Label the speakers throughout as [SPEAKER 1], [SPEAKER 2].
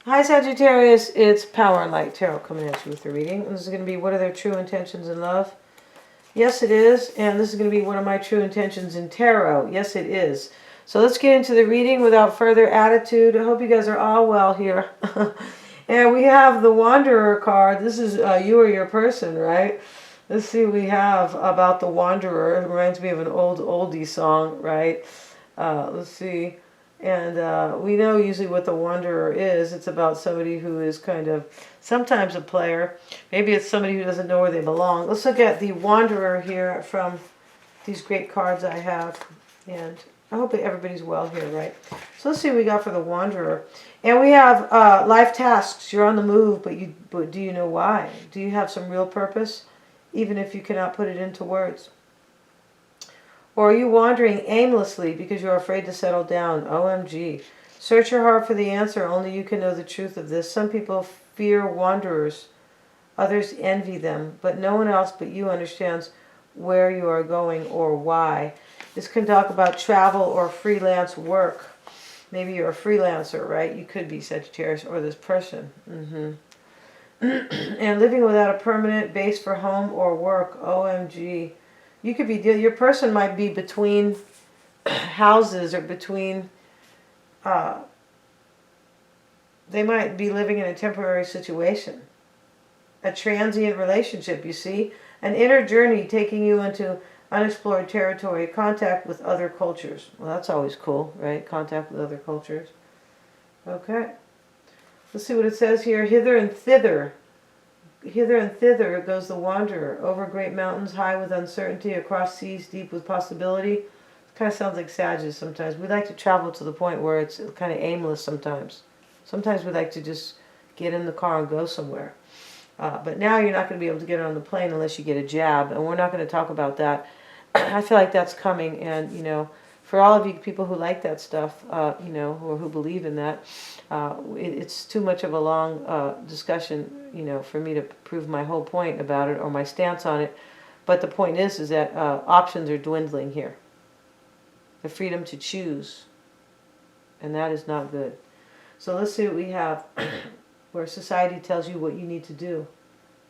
[SPEAKER 1] Hi Sagittarius, it's Power and Light Tarot coming at you with the reading. And this is going to be what are their true intentions in love? Yes, it is. And this is going to be what are my true intentions in tarot? Yes, it is. So let's get into the reading without further attitude. I hope you guys are all well here. And we have the Wanderer card. This is you or your person, right? Let's see what we have about the Wanderer. It reminds me of an old oldie song, right? Let's see. And we know usually what the Wanderer is. It's about somebody who is kind of sometimes a player. Maybe it's somebody who doesn't know where they belong. Let's look at the Wanderer here from these great cards I have. And I hope everybody's well here, right? So let's see what we got for the Wanderer. And we have life tasks. You're on the move, but do you know why? Do you have some real purpose, even if you cannot put it into words? Or are you wandering aimlessly because you're afraid to settle down? OMG. Search your heart for the answer. Only you can know the truth of this. Some people fear wanderers. Others envy them. But no one else but you understands where you are going or why. This can talk about travel or freelance work. Maybe you're a freelancer, right? You could be Sagittarius or this person. And living without a permanent base for home or work. OMG. You could be, your person might be between houses or between, they might be living in a temporary situation. A transient relationship, you see. An inner journey taking you into unexplored territory, contact with other cultures. Well, that's always cool, right? Contact with other cultures. Okay. Let's see what it says here. Hither and thither. Hither and thither goes the wanderer, over great mountains, high with uncertainty, across seas, deep with possibility. It kind of sounds like Sagittarius sometimes. We like to travel to the point where it's kind of aimless sometimes. Sometimes we like to just get in the car and go somewhere. But now you're not going to be able to get on the plane unless you get a jab, and we're not going to talk about that. I feel like that's coming, and, you know, for all of you people who like that stuff, you know, or who believe in that, it's too much of a long discussion, you know, for me to prove my whole point about it or my stance on it. But the point is that options are dwindling here. The freedom to choose, and that is not good. So let's see what we have where society tells you what you need to do.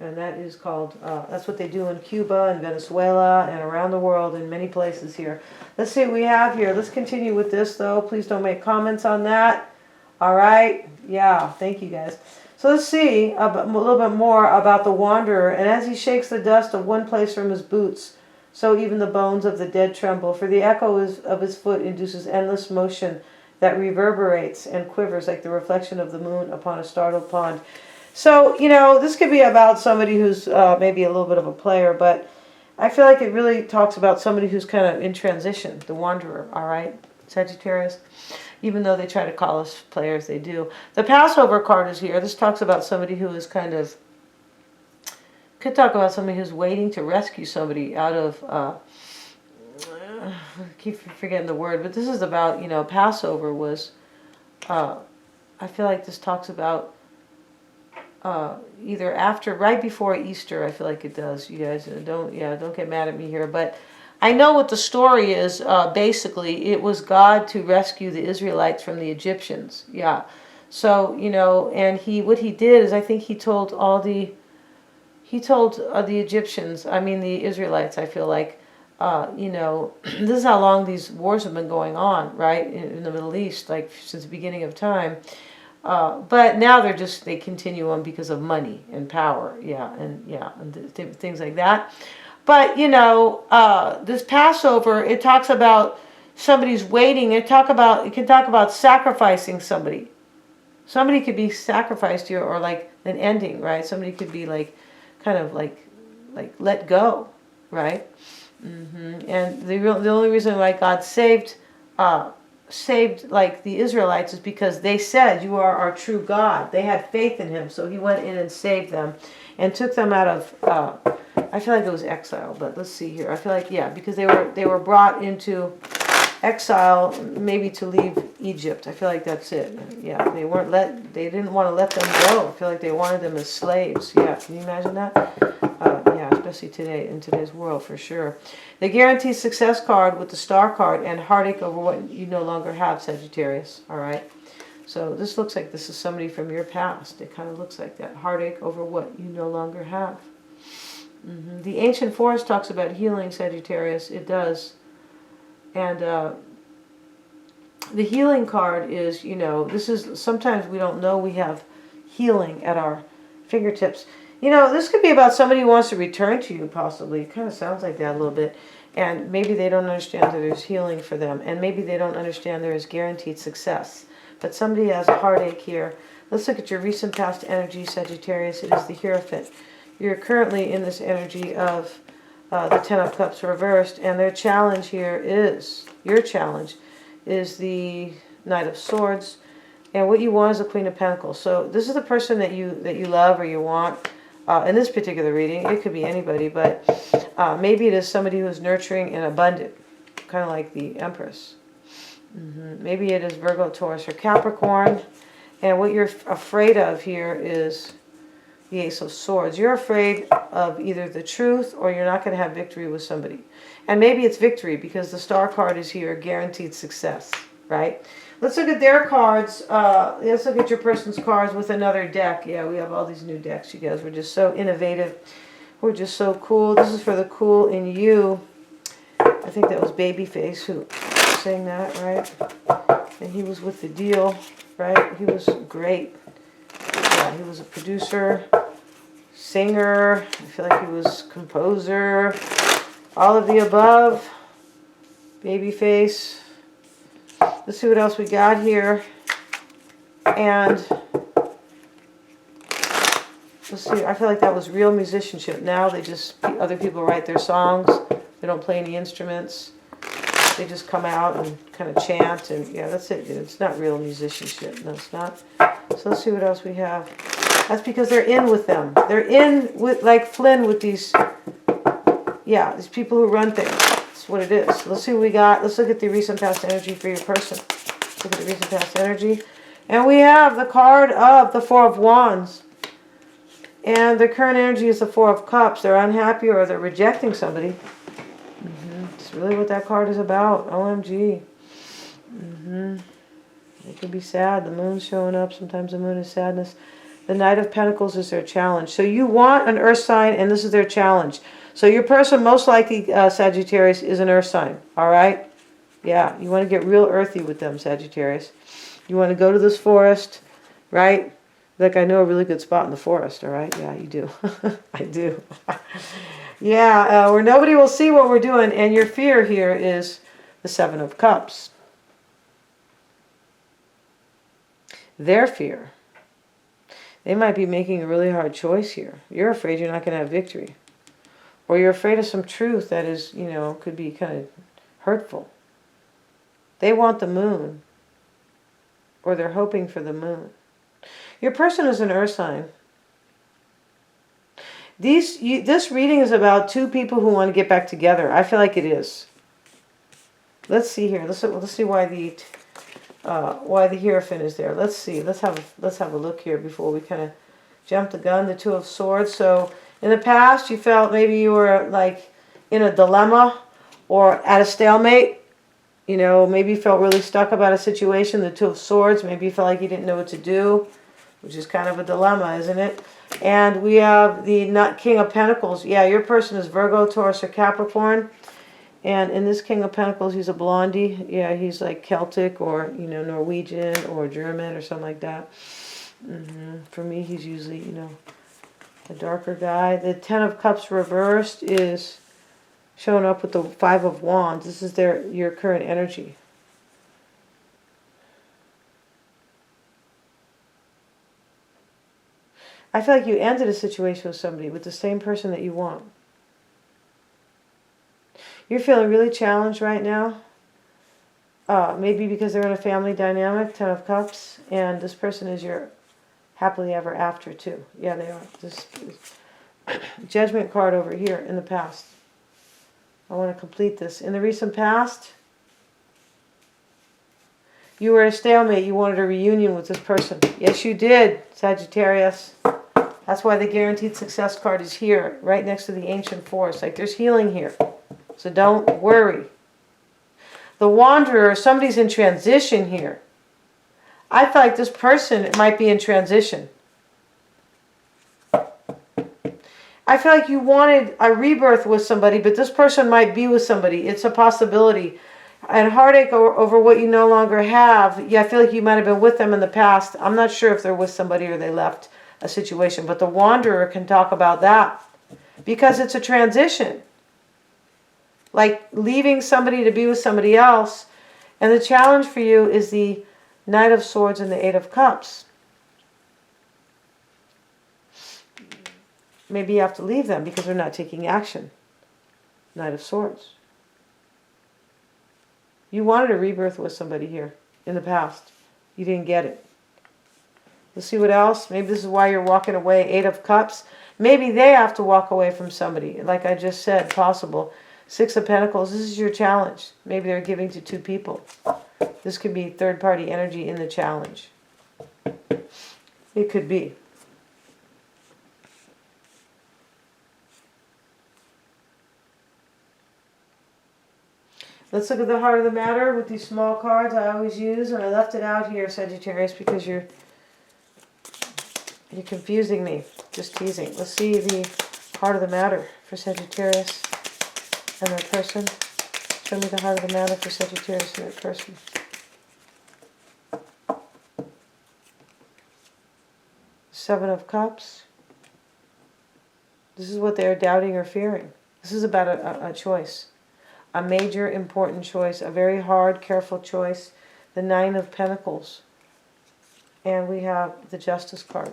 [SPEAKER 1] And that is called, that's what they do in Cuba and Venezuela and around the world in many places here. Let's see what we have here. Let's continue with this, though. Please don't make comments on that. All right? Yeah, thank you, guys. So let's see a little bit more about the wanderer. And as he shakes the dust of one place from his boots, so even the bones of the dead tremble. For the echo of his foot induces endless motion that reverberates and quivers like the reflection of the moon upon a startled pond. So, you know, this could be about somebody who's maybe a little bit of a player, but I feel like it really talks about somebody who's kind of in transition, the wanderer, all right, Sagittarius? Even though they try to call us players, they do. The Passover card is here. This talks about somebody who is kind of, could talk about somebody who's waiting to rescue somebody out of, I keep forgetting the word, but this is about, you know, Passover was, I feel like this talks about either after, right before Easter. I feel like it does. You guys don't get mad at me here, but I know what the story is. Basically, it was God to rescue the Israelites from the Egyptians. Yeah. So, you know, and what he did is, I think he told the Egyptians, I mean the Israelites, I feel like, you know, this is how long these wars have been going on, right, in the Middle East, like since the beginning of time. But now they continue on because of money and power, and things like that. But, you know, this Passover, it talks about somebody's waiting. It can talk about sacrificing somebody. Somebody could be sacrificed here, or like an ending, right? Somebody could be like, kind of like let go, right? And the only reason why God saved like the Israelites is because they said, "You are our true God." They had faith in him, so he went in and saved them and took them out of I feel like it was exile, but let's see here. I feel like, yeah, because they were brought into exile, maybe to leave Egypt. I feel like that's it. Yeah, they didn't want to let them go. I feel like they wanted them as slaves. Yeah, can you imagine that? Yeah, especially today, in today's world, for sure. The guaranteed success card with the star card and heartache over what you no longer have, Sagittarius. All right. So this looks like this is somebody from your past. It kind of looks like that. Heartache over what you no longer have. The ancient forest talks about healing, Sagittarius. It does. And the healing card is, you know, this is, sometimes we don't know we have healing at our fingertips. You know, this could be about somebody who wants to return to you, possibly. It kind of sounds like that a little bit. And maybe they don't understand that there's healing for them. And maybe they don't understand there is guaranteed success. But somebody has a heartache here. Let's look at your recent past energy, Sagittarius. It is the Hierophant. You're currently in this energy of the Ten of Cups reversed. And their challenge here is, your challenge, is the Knight of Swords. And what you want is the Queen of Pentacles. So this is the person that you love or you want. In this particular reading, it could be anybody, but maybe it is somebody who is nurturing and abundant, kind of like the Empress. Maybe it is Virgo, Taurus, or Capricorn. And what you're afraid of here is the Ace of Swords. You're afraid of either the truth or you're not going to have victory with somebody. And maybe it's victory because the Star card is here, guaranteed success, right? Let's look at their cards. Let's look at your person's cards with another deck. Yeah, we have all these new decks, you guys. We're just so innovative. We're just so cool. This is for the cool in you. I think that was Babyface who sang that, right? And he was with the deal, right? He was great. Yeah, he was a producer, singer. I feel like he was composer. All of the above. Babyface. Let's see what else we got here. And let's see, I feel like that was real musicianship. Now they just, other people write their songs. They don't play any instruments. They just come out and kind of chant. And yeah, that's it. It's not real musicianship. No, it's not. So let's see what else we have. That's because they're in with them. They're in with, like Flynn, with these, yeah, these people who run things. That's what it is. So let's see what we got. Let's look at the recent past energy for your person. Look at the recent past energy. And we have the card of the Four of Wands. And the current energy is the Four of Cups. They're unhappy or they're rejecting somebody. It's really what that card is about. OMG. It could be sad. The moon's showing up. Sometimes the moon is sadness. The Knight of Pentacles is their challenge. So you want an earth sign, and this is their challenge. So your person, most likely, Sagittarius, is an earth sign. All right? Yeah, you want to get real earthy with them, Sagittarius. You want to go to this forest, right? Like, I know a really good spot in the forest, all right? Yeah, you do. I do. Yeah, where nobody will see what we're doing. And your fear here is the Seven of Cups. Their fear. They might be making a really hard choice here. You're afraid you're not going to have victory. Or you're afraid of some truth that is, you know, could be kind of hurtful. They want the moon. Or they're hoping for the moon. Your person is an earth sign. This reading is about two people who want to get back together. I feel like it is. Let's see here. Let's see why the Hierophant is there. Let's see. Let's have a look here before we kind of jump the gun. The Two of Swords. So in the past, you felt maybe you were like in a dilemma or at a stalemate. You know, maybe you felt really stuck about a situation. The Two of Swords. Maybe you felt like you didn't know what to do, which is kind of a dilemma, isn't it? And we have the King of Pentacles. Yeah, your person is Virgo, Taurus, or Capricorn. And in this King of Pentacles, he's a blondie. Yeah, he's like Celtic or, you know, Norwegian or German or something like that. For me, he's usually, you know, a darker guy. The Ten of Cups reversed is showing up with the Five of Wands. This is your current energy. I feel like you ended a situation with somebody, with the same person that you want. You're feeling really challenged right now. Maybe because they're in a family dynamic, Ten of Cups, and this person is your happily ever after too. Yeah, they are. This Judgment card over here in the past. I want to complete this. In the recent past, you were a stalemate. You wanted a reunion with this person. Yes, you did, Sagittarius. That's why the Guaranteed Success card is here, right next to the Ancient Forest. Like, there's healing here. So don't worry. The Wanderer, somebody's in transition here. I feel like this person might be in transition. I feel like you wanted a rebirth with somebody, but this person might be with somebody. It's a possibility. And heartache over what you no longer have. Yeah, I feel like you might have been with them in the past. I'm not sure if they're with somebody or they left a situation. But the wanderer can talk about that. Because it's a transition. Like leaving somebody to be with somebody else. And the challenge for you is the Knight of Swords and the Eight of Cups. Maybe you have to leave them because they're not taking action. Knight of Swords. You wanted a rebirth with somebody here in the past. You didn't get it. Let's see what else. Maybe this is why you're walking away. Eight of Cups. Maybe they have to walk away from somebody. Like I just said, possible. Six of Pentacles. This is your challenge. Maybe they're giving to two people. This could be third-party energy in the challenge. It could be. Let's look at the heart of the matter with these small cards I always use. And I left it out here, Sagittarius, because you're confusing me. Just teasing. Let's see the heart of the matter for Sagittarius and their person. Show me the heart of the matter for Sagittarius and their person. Seven of Cups. This is what they're doubting or fearing. This is about a choice. A major, important choice. A very hard, careful choice. The Nine of Pentacles. And we have the Justice card.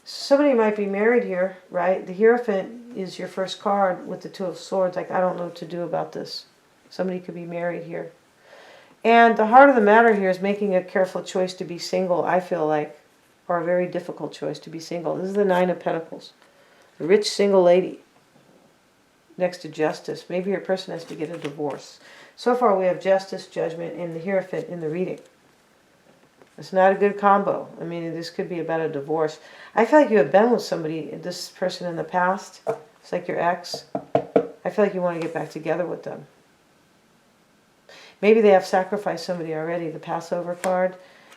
[SPEAKER 1] Somebody might be married here, right? The Hierophant is your first card with the Two of Swords. Like, I don't know what to do about this. Somebody could be married here. And the heart of the matter here is making a careful choice to be single, I feel like. Or a very difficult choice to be single. This is the Nine of Pentacles. The rich single lady. Next to Justice. Maybe your person has to get a divorce. So far we have Justice, Judgment, and the Hierophant in the reading. It's not a good combo. I mean, this could be about a divorce. I feel like you have been with somebody, this person in the past. It's like your ex. I feel like you want to get back together with them. Maybe they have sacrificed somebody already. The Passover card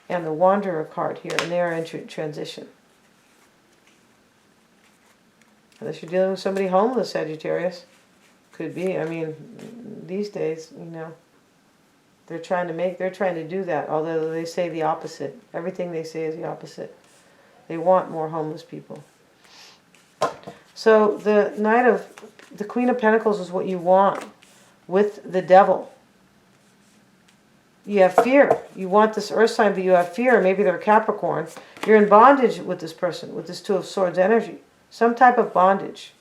[SPEAKER 1] and the Wanderer card here. And they are in transition. Unless you're dealing with somebody homeless, Sagittarius. Could be. I mean, these days, you know, they're trying to do that, although they say the opposite. Everything they say is the opposite. They want more homeless people. So the Queen of Pentacles is what you want with the Devil. You have fear. You want this earth sign, but you have fear. Maybe they're Capricorn. You're in bondage with this person, with this Two of Swords energy. Some type of bondage.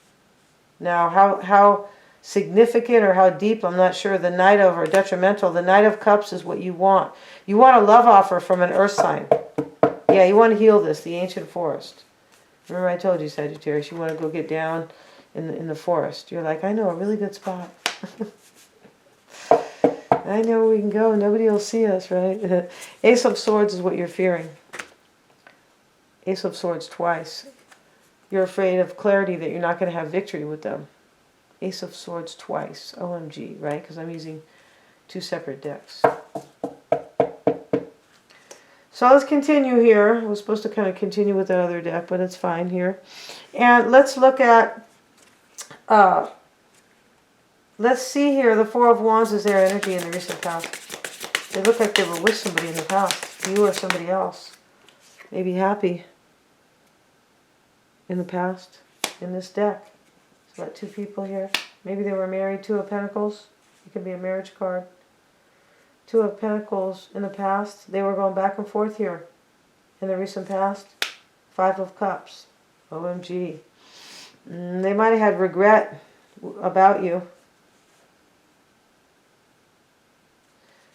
[SPEAKER 1] Now, how significant or how deep, I'm not sure. The Knight of, or detrimental, the Knight of Cups is what you want. You want a love offer from an earth sign. Yeah, you want to heal this, the ancient forest. Remember I told you, Sagittarius, you want to go get down in the forest. You're like, I know a really good spot. I know where we can go. Nobody will see us, right? Ace of Swords is what you're fearing. Ace of Swords twice. You're afraid of clarity that you're not going to have victory with them. Ace of Swords twice. OMG, right? Because I'm using two separate decks. So let's continue here. We're supposed to kind of continue with that other deck, but it's fine here. And let's look at, let's see here, the Four of Wands is their energy in the recent past. They look like they were with somebody in the past. You or somebody else. Maybe happy in the past in this deck. So got two people here. Maybe they were married. Two of Pentacles. It could be a marriage card. Two of Pentacles in the past. They were going back and forth here in the recent past. Five of Cups. OMG. They might have had regret about you.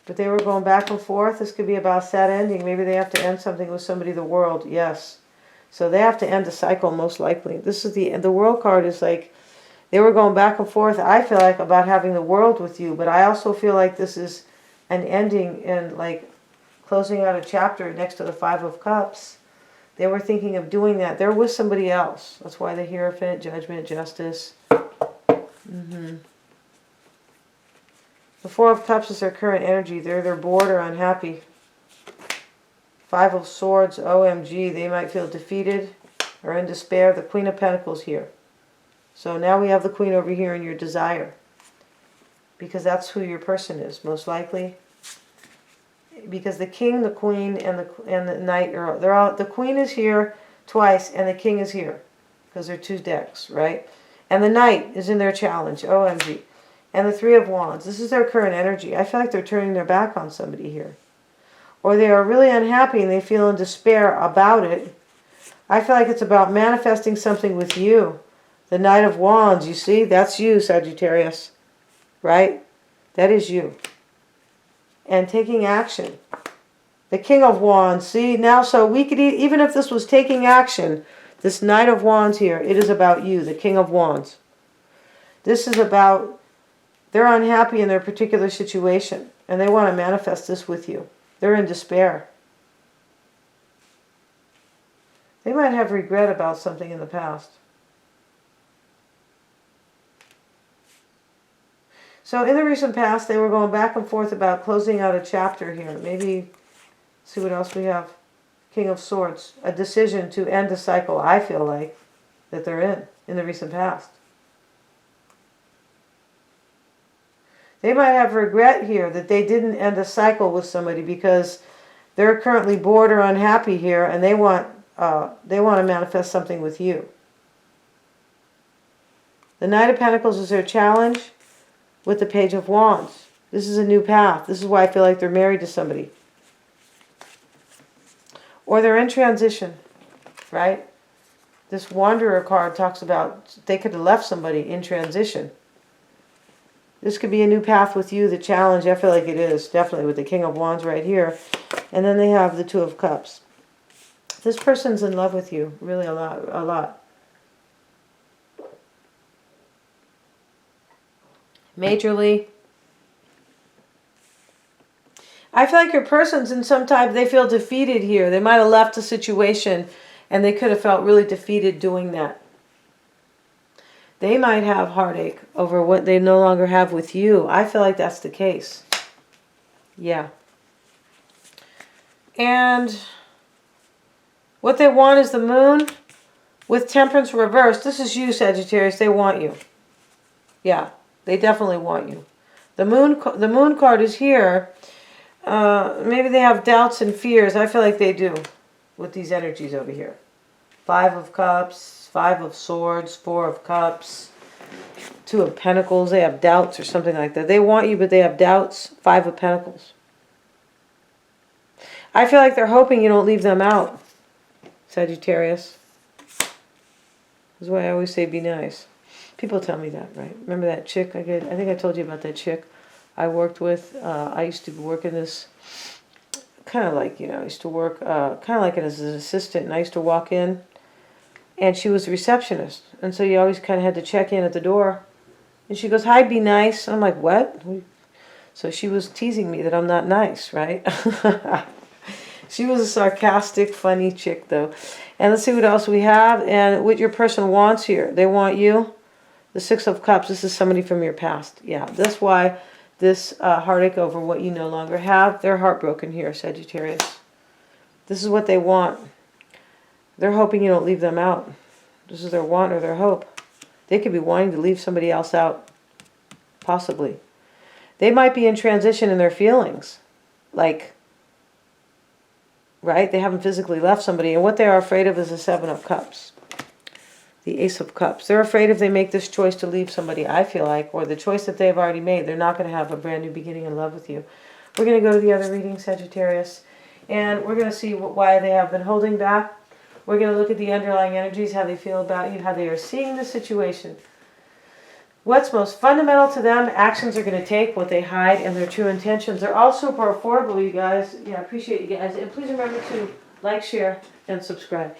[SPEAKER 1] But they were going back and forth. This could be about a sad ending. Maybe they have to end something with somebody, the world. Yes. So they have to end the cycle most likely. This is the world card is like, they were going back and forth, I feel like, about having the world with you. But I also feel like this is an ending and like closing out a chapter next to the Five of Cups. They were thinking of doing that. They're with somebody else. That's why the Hierophant, Judgment, Justice. The Four of Cups is their current energy. They're bored or unhappy. Five of Swords, OMG, they might feel defeated or in despair. The Queen of Pentacles here. So now we have the Queen over here in your desire. Because that's who your person is, most likely. Because the King, the Queen, and the Knight the Queen is here twice, and the King is here. Because they're two decks, right? And the Knight is in their challenge, OMG. And the Three of Wands. This is their current energy. I feel like they're turning their back on somebody here. Or they are really unhappy and they feel in despair about it. I feel like it's about manifesting something with you. The Knight of Wands, you see? That's you, Sagittarius. Right? That is you. And taking action. The King of Wands, see? Now, so we could, even if this was taking action, this Knight of Wands here, it is about you, the King of Wands. This is about, they're unhappy in their particular situation, and they want to manifest this with you. They're in despair. They might have regret about something in the past. So in the recent past, they were going back and forth about closing out a chapter here. Maybe, see what else we have. King of Swords. A decision to end a cycle, I feel like, that they're in the recent past. They might have regret here that they didn't end a cycle with somebody because they're currently bored or unhappy here, and they want to manifest something with you. The Knight of Pentacles is their challenge with the Page of Wands. This is a new path. This is why I feel like they're married to somebody. Or they're in transition, right? This Wanderer card talks about they could have left somebody in transition. This could be a new path with you, the challenge. I feel like it is, definitely, with the King of Wands right here. And then they have the Two of Cups. This person's in love with you, really a lot. Majorly. I feel like your person's in some type, they feel defeated here. They might have left a situation and they could have felt really defeated doing that. They might have heartache over what they no longer have with you. I feel like that's the case. Yeah. And what they want is the Moon with Temperance reversed. This is you, Sagittarius. They want you. Yeah, they definitely want you. The Moon card is here. Maybe they have doubts and fears. I feel like they do with these energies over here. Five of Cups, Five of Swords, Four of Cups, Two of Pentacles. They have doubts or something like that. They want you, but they have doubts. Five of Pentacles. I feel like they're hoping you don't leave them out, Sagittarius. This is why I always say be nice. People tell me that, right? Remember that chick I think I told you about that chick I worked with. I used to work in this, kind of like, I used to work kind of like as an assistant, and I used to walk in, and she was a receptionist. And so you always kind of had to check in at the door. And she goes, hi, be nice. I'm like, what? So she was teasing me that I'm not nice, right? She was a sarcastic, funny chick, though. And let's see what else we have. And what your person wants here. They want you. The Six of Cups. This is somebody from your past. Yeah, that's why this heartache over what you no longer have. They're heartbroken here, Sagittarius. This is what they want. They're hoping you don't leave them out. This is their want or their hope. They could be wanting to leave somebody else out. Possibly. They might be in transition in their feelings. Like, right? They haven't physically left somebody. And what they are afraid of is the Seven of Cups. The Ace of Cups. They're afraid if they make this choice to leave somebody, I feel like, or the choice that they've already made, they're not going to have a brand new beginning in love with you. We're going to go to the other reading, Sagittarius. And we're going to see why they have been holding back. We're going to look at the underlying energies, how they feel about you, how they are seeing the situation. What's most fundamental to them, actions are going to take, what they hide, and their true intentions. They're all super affordable, you guys. Yeah, I appreciate you guys. And please remember to like, share, and subscribe.